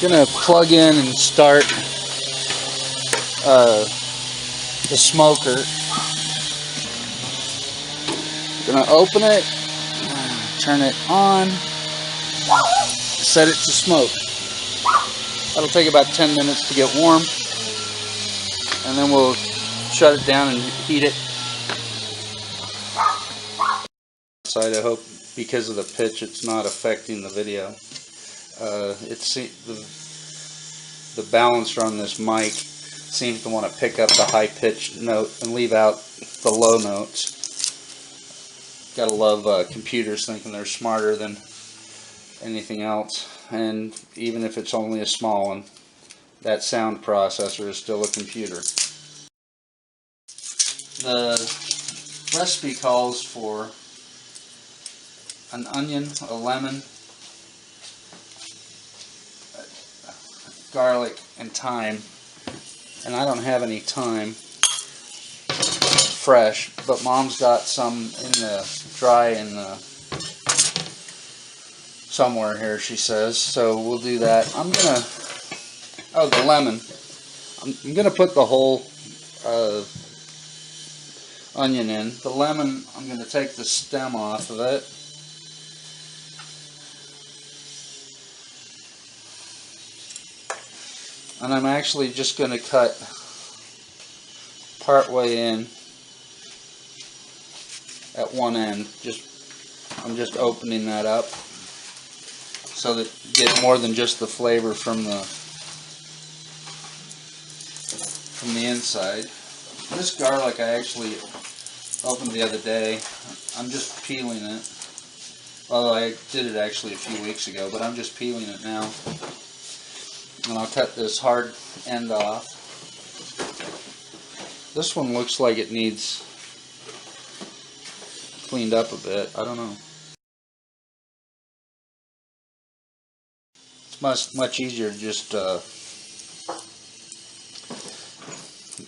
Gonna plug in and start the smoker. Gonna open it, turn it on, set it to smoke. That'll take about 10 minutes to get warm, and then we'll shut it down and heat it. I hope because of the pitch it's not affecting the video. It's the balancer on this mic seems to want to pick up the high-pitched note and leave out the low notes. Gotta love computers thinking they're smarter than anything else, and even if it's only a small one, that sound processor is still a computer. The recipe calls for an onion, a lemon, garlic, and thyme. And I don't have any thyme fresh, but Mom's got some in the dry in the somewhere here, she says. So we'll do that. The lemon. I'm gonna put the whole onion in. The lemon, I'm gonna take the stem off of it. And I'm actually just going to cut part way in at one end. I'm just opening that up so that you get more than just the flavor from the inside. This garlic I actually opened the other day. I'm just peeling it. Although I did it actually a few weeks ago, but I'm just peeling it now. And I'll cut this hard end off. This one looks like it needs cleaned up a bit. I don't know. It's much easier to just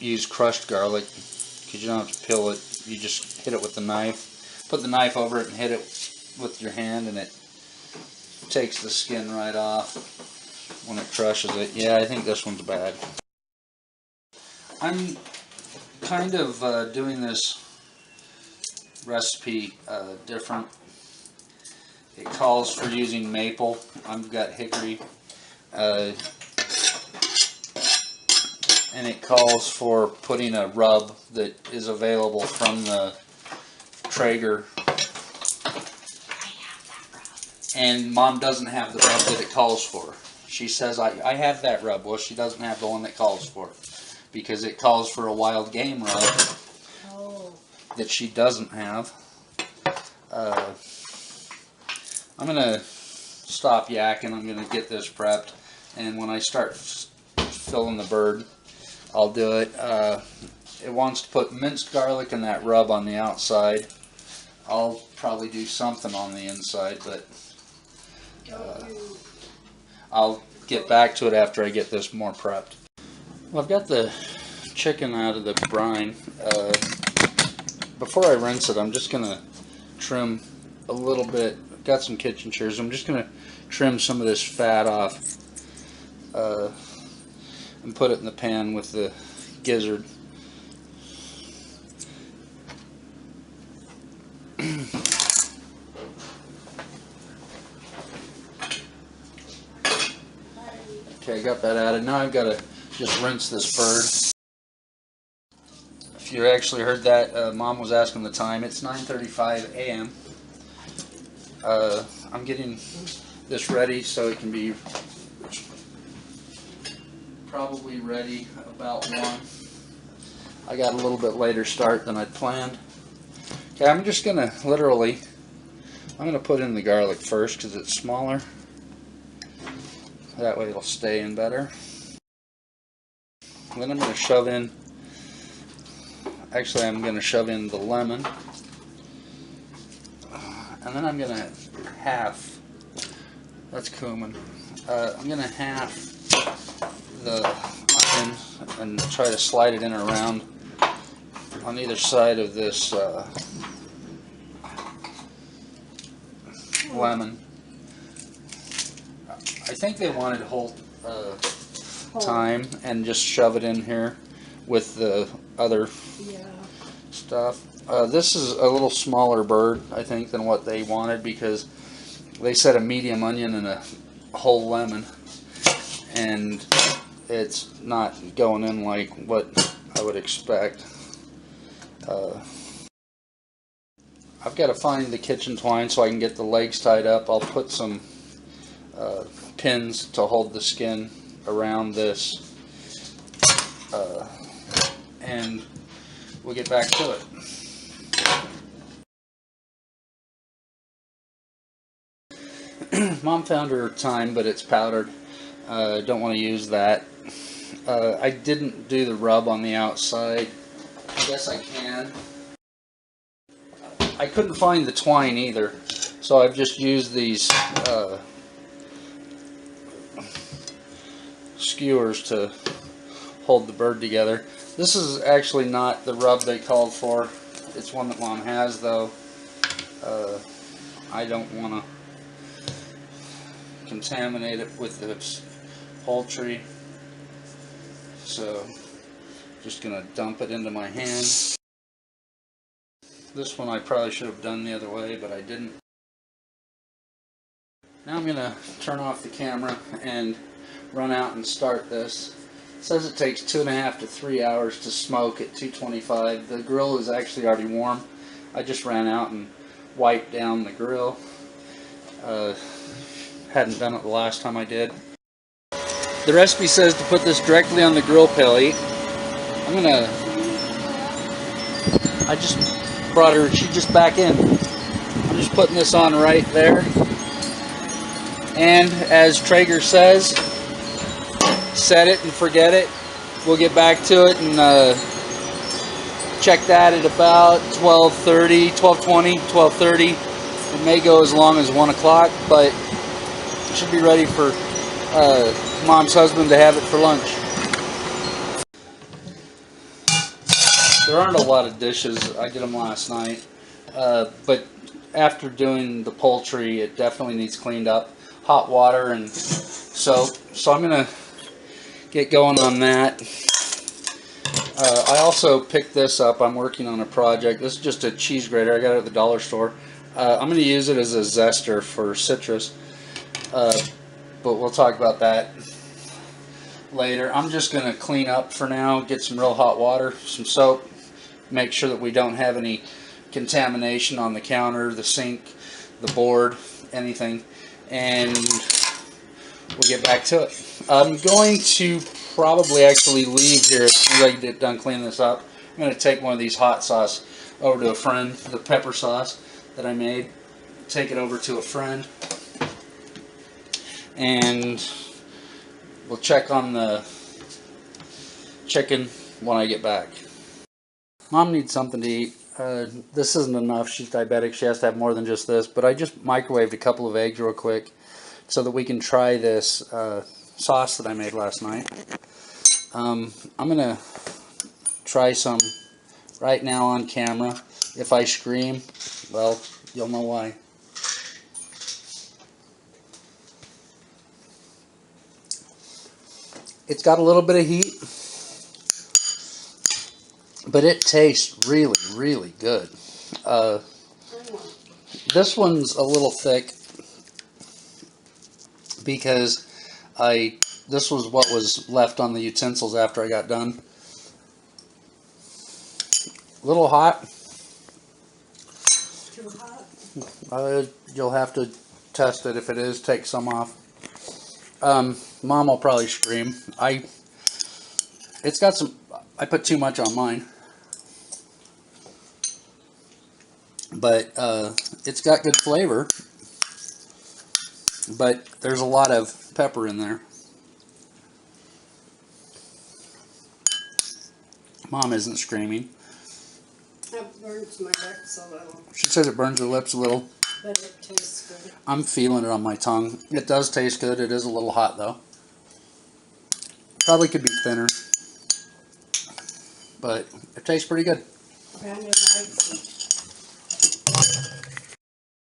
use crushed garlic because you don't have to peel it. You just hit it with the knife. Put the knife over it and hit it with your hand, and it takes the skin right off when it crushes it. Yeah, I think this one's bad. I'm kind of doing this recipe different. It calls for using maple. I've got hickory. And it calls for putting a rub that is available from the Treager. And Mom doesn't have the rub that it calls for. She says, I have that rub. Well, she doesn't have the one that calls for it. Because it calls for a wild game rub that she doesn't have. I'm going to stop yakking. I'm going to get this prepped. And when I start filling the bird, I'll do it. It wants to put minced garlic and that rub on the outside. I'll probably do something on the inside, but I'll get back to it after I get this more prepped. Well, I've got the chicken out of the brine. Before I rinse it, I'm just going to trim a little bit. I've got some kitchen shears. I'm just going to trim some of this fat off and put it in the pan with the gizzard. Okay, I got that added. Now I've got to just rinse this bird. If you actually heard that, Mom was asking the time. It's 9:35 a.m. I'm getting this ready so it can be probably ready about 1. I got a little bit later start than I'd planned. Okay, I'm just going to I'm going to put in the garlic first because it's smaller. That way it'll stay in better. Then I'm going to shove in, I'm going to shove in the lemon. And then I'm going to half, that's cumin, I'm going to half the onion and try to slide it in around on either side of this lemon. I think they wanted whole time and just shove it in here with the other stuff. This is a little smaller bird, I think, than what they wanted, because they said a medium onion and a whole lemon, and it's not going in like what I would expect. I've got to find the kitchen twine so I can get the legs tied up. I'll put some pins to hold the skin around this, and we'll get back to it. Mom found her thyme, but it's powdered. Don't want to use that. I didn't do the rub on the outside. I guess I can. I couldn't find the twine either, so I've just used these skewers to hold the bird together. This is actually not the rub they called for. It's one that Mom has, though. I don't want to contaminate it with the poultry, so just gonna dump it into my hand. This one I probably should have done the other way, but I didn't. Now I'm gonna turn off the camera and run out and start this. It says it takes 2.5 to 3 hours to smoke at 225. The grill is actually already warm. I just ran out and wiped down the grill. Hadn't done it the last time I did. The recipe says to put this directly on the grill pellet. I just brought her, she's just back in. I'm just putting this on right there. And as Treager says, set it and forget it. We'll get back to it and check that at about 12:30, 12:20, 12:30. It may go as long as 1 o'clock, but it should be ready for Mom's husband to have it for lunch. There aren't a lot of dishes. I did them last night, but after doing the poultry, it definitely needs cleaned up. Hot water and soap. So I'm gonna get going on that. I also picked this up. I'm working on a project. This is just a cheese grater. I got it at the dollar store. I'm going to use it as a zester for citrus, but we'll talk about that later. I'm just going to clean up for now, get some real hot water, some soap, make sure that we don't have any contamination on the counter, the sink, the board, anything, and we'll get back to it. I'm going to probably actually leave here as soon as I get done cleaning this up. I'm going to take one of these hot sauce over to a friend, the pepper sauce that I made, take it over to a friend, and we'll check on the chicken when I get back. Mom needs something to eat. This isn't enough. She's diabetic. She has to have more than just this, but I just microwaved a couple of eggs real quick so that we can try this sauce that I made last night. I'm going to try some right now on camera. If I scream, well, you'll know why. It's got a little bit of heat, but it tastes really, really good. This one's a little thick because this was what was left on the utensils after I got done. A little hot. Too hot? You'll have to test it. If it is, take some off. Mom will probably scream. It's got some, I put too much on mine. But it's got good flavor. But there's a lot of pepper in there. Mom isn't screaming. That burns my lips a little. She says it burns her lips a little. But it tastes good. I'm feeling it on my tongue. It does taste good. It is a little hot though. Probably could be thinner. But it tastes pretty good. Brandon likes it.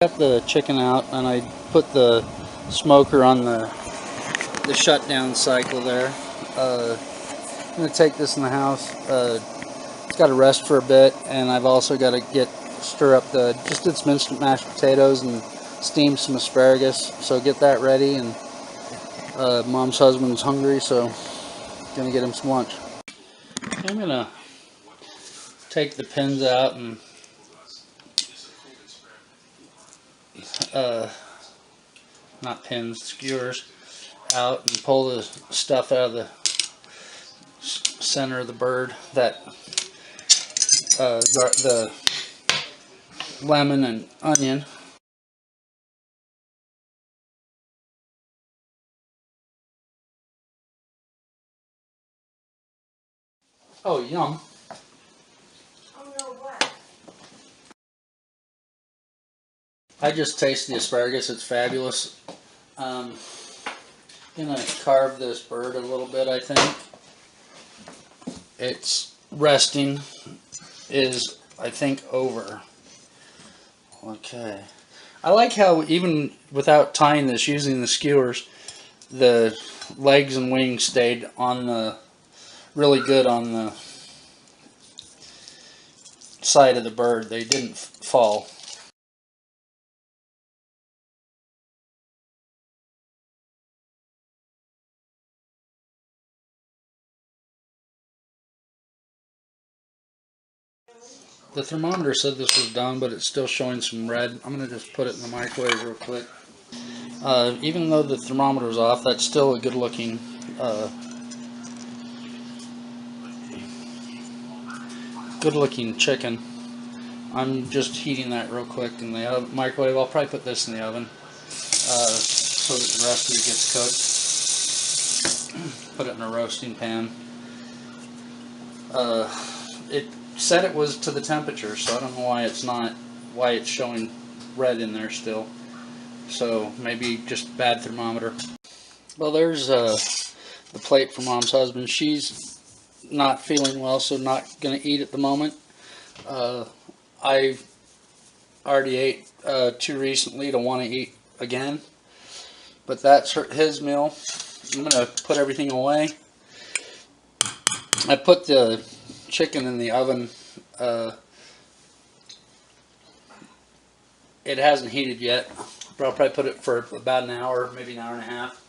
I got the chicken out and I put the smoker on the the shutdown cycle there. I'm going to take this in the house. It's got to rest for a bit, and I've also got to stir up just did some instant mashed potatoes and steam some asparagus, so get that ready. And Mom's husband's hungry, so gonna get him some lunch. I'm gonna take the pins out and not pins, skewers out, and pull the stuff out of the center of the bird, that the lemon and onion. Oh, yum. Oh no, what? I just tasted the asparagus. It's fabulous. Gonna carve this bird a little bit, I think. Its resting is, I think, over. Okay. I like how even without tying this, using the skewers, the legs and wings stayed on the, really good on the side of the bird. They didn't fall. The thermometer said this was done, but it's still showing some red. I'm going to just put it in the microwave real quick. Even though the thermometer was off, that's still a good looking chicken. I'm just heating that real quick in the microwave. I'll probably put this in the oven so that the rest of it gets cooked. Put it in a roasting pan. It said it was to the temperature, so I don't know why it's showing red in there still. So maybe just bad thermometer. Well, there's the plate for Mom's husband. She's not feeling well, so not going to eat at the moment. I already ate too recently to want to eat again, but that's his meal. I'm going to put everything away. I put the chicken in the oven. It hasn't heated yet, but I'll probably put it for about an hour, maybe an hour and a half.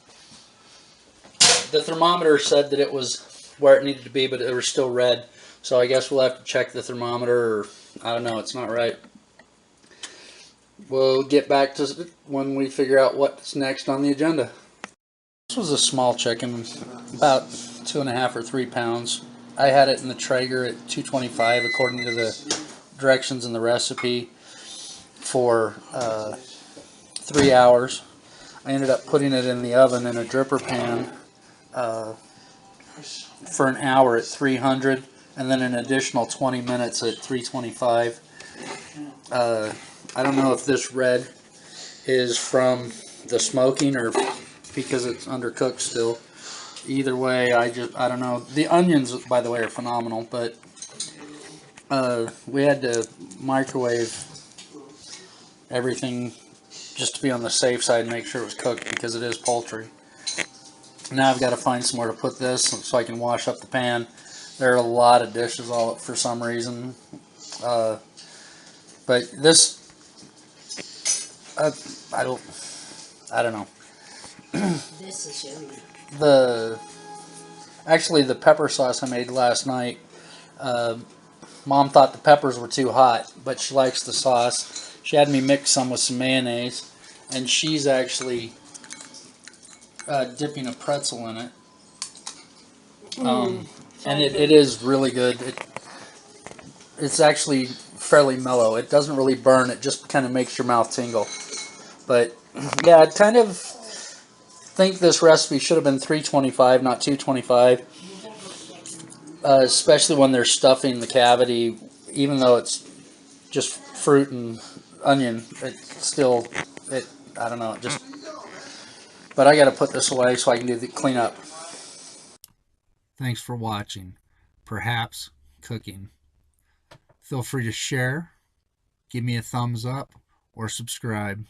The thermometer said that it was where it needed to be, but it was still red. So I guess we'll have to check the thermometer, or I don't know, it's not right. We'll get back to when we figure out what's next on the agenda. This was a small chicken, about 2.5 or 3 pounds. I had it in the Treager at 225 according to the directions in the recipe for 3 hours. I ended up putting it in the oven in a dripper pan for an hour at 300, and then an additional 20 minutes at 325. I don't know if this red is from the smoking or because it's undercooked still. Either way, I don't know. The onions, by the way, are phenomenal, but we had to microwave everything just to be on the safe side and make sure it was cooked because it is poultry. Now I've got to find somewhere to put this so I can wash up the pan. There are a lot of dishes all for some reason, but this I don't know. This is yummy. Actually the pepper sauce I made last night, Mom thought the peppers were too hot, but she likes the sauce. She had me mix some with some mayonnaise, and she's actually dipping a pretzel in it. And it is really good. It's actually fairly mellow. It doesn't really burn. It just kind of makes your mouth tingle. But yeah, I kind of think this recipe should have been 325, not 225. Especially when they're stuffing the cavity, even though it's just fruit and onion, I don't know, but I got to put this away so I can do the cleanup. Thanks for watching Perhaps Cooking. Feel free to share, give me a thumbs up, or subscribe.